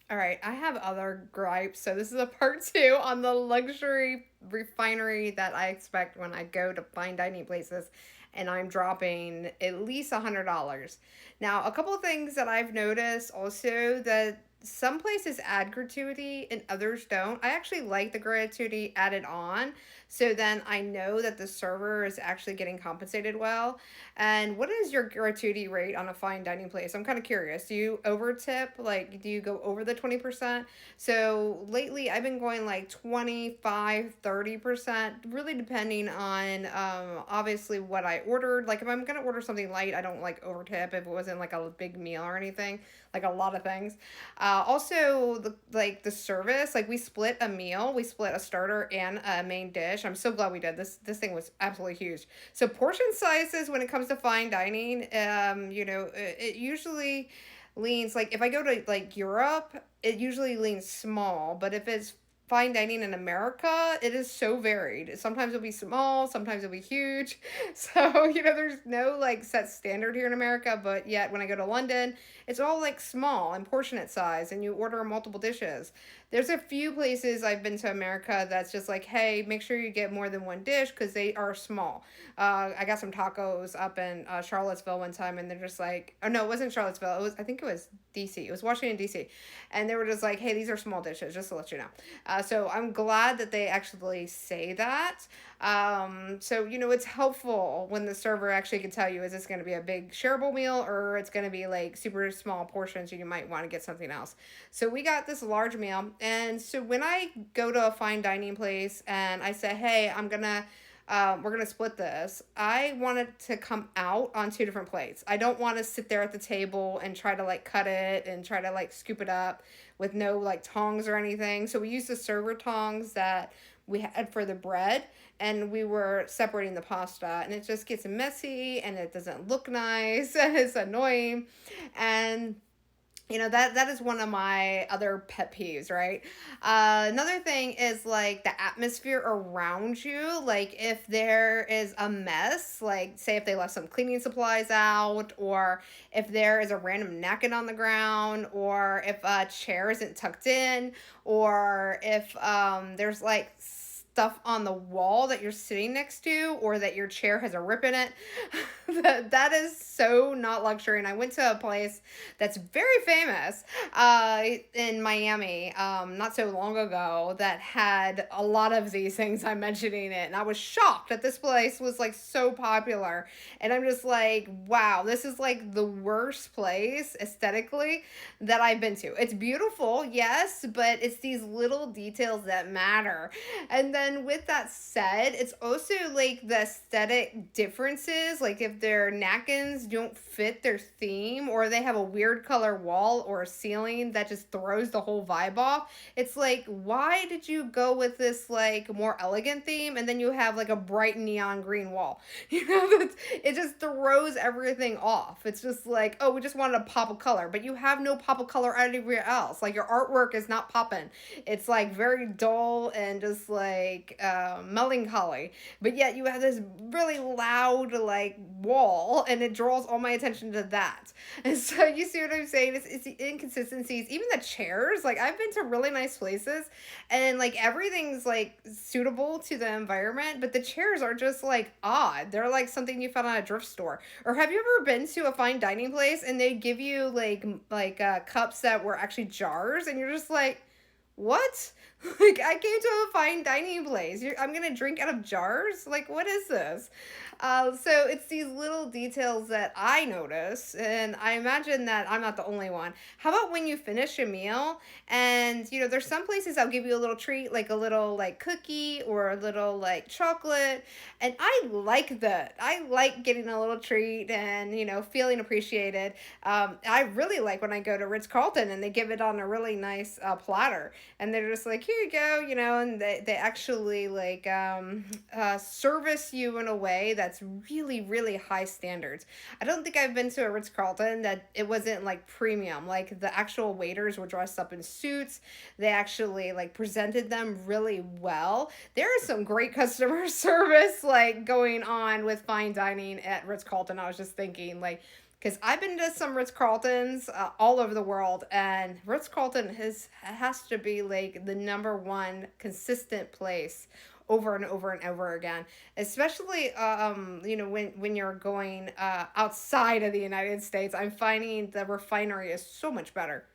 All right, I have other gripes. So this is a part two on the luxury refinery that I expect when I go to fine dining places, and I'm dropping at least $100. Now, a couple of things that I've noticed also that some places add gratuity and others don't. I actually like the gratuity added on, so then I know that the server is actually getting compensated well. And what is your gratuity rate on a fine dining place? I'm kind of curious. Do you over tip? Like, do you go over the 20%? So lately, I've been going like 25, 30%, really depending on obviously what I ordered. Like, if I'm going to order something light, I don't like over tip if it wasn't like a big meal or anything, like a lot of things. Also, the service, like we split a meal, we split a starter and a main dish. I'm so glad we did this. This thing was absolutely huge. So portion sizes when it comes to fine dining, it usually leans like if I go to like Europe, it usually leans small, but if it's fine dining in America, it is so varied. Sometimes it'll be small, sometimes it'll be huge. So, there's no like set standard here in America, but yet when I go to London, it's all like small and portionate size and you order multiple dishes. There's a few places I've been to America that's just like, hey, make sure you get more than one dish because they are small. I got some tacos up in Charlottesville one time, and they're just like, oh no, it wasn't Charlottesville. I think it was DC. It was Washington DC, and they were just like, hey, these are small dishes, just to let you know. So I'm glad that they actually say that. So it's helpful when the server actually can tell you is this going to be a big shareable meal or it's going to be like super small portions and you might want to get something else. So we got this large meal, and so when I go to a fine dining place and I say, hey, we're gonna split this. I want it to come out on two different plates. I don't want to sit there at the table and try to like cut it and try to like scoop it up with no like tongs or anything. So we used the server tongs that we had for the bread, and we were separating the pasta, and it just gets messy and it doesn't look nice and it's annoying. And that is one of my other pet peeves, right? Another thing is like the atmosphere around you. Like if there is a mess, like say if they left some cleaning supplies out, or if there is a random napkin on the ground, or if a chair isn't tucked in, or if there's like stuff on the wall that you're sitting next to, or that your chair has a rip in it. That is so not luxury. And I went to a place that's very famous in Miami not so long ago that had a lot of these things I'm mentioning it. And I was shocked that this place was like so popular. And I'm just like, wow, this is like the worst place aesthetically that I've been to. It's beautiful, yes, but it's these little details that matter. And then with that said, it's also like the aesthetic differences. Like if their napkins don't fit their theme, or they have a weird color wall or a ceiling that just throws the whole vibe off. It's like, why did you go with this like more elegant theme and then you have like a bright neon green wall? It just throws everything off. It's just like, oh, we just wanted to pop a color, but you have no pop of color anywhere else. Like your artwork is not popping. It's like very dull and just like melancholy. But yet you have this really loud like wall, and it draws all my attention to that. And so you see what I'm saying? It's the inconsistencies. Even the chairs. Like I've been to really nice places, and like everything's like suitable to the environment, but the chairs are just like odd. They're like something you found at a thrift store. Or have you ever been to a fine dining place and they give you like cups that were actually jars, and you're just like, what? Like I came to a fine dining place. I'm gonna drink out of jars. Like what is this? So it's these little details that I notice, and I imagine that I'm not the only one. How about when you finish a meal, and there's some places that'll give you a little treat, like a little like cookie or a little like chocolate, and I like that. I like getting a little treat and feeling appreciated. I really like when I go to Ritz Carlton and they give it on a really nice platter, and they're just like, here you go, and they actually like service you in a way that's really, really high standards. I don't think I've been to a Ritz Carlton that it wasn't like premium. Like the actual waiters were dressed up in suits. They actually like presented them really well. There is some great customer service like going on with fine dining at Ritz Carlton. I was just thinking like Because I've been to some Ritz Carltons all over the world, and Ritz Carlton has to be like the number one consistent place over and over and over again. Especially, when you're going outside of the United States, I'm finding the refinery is so much better.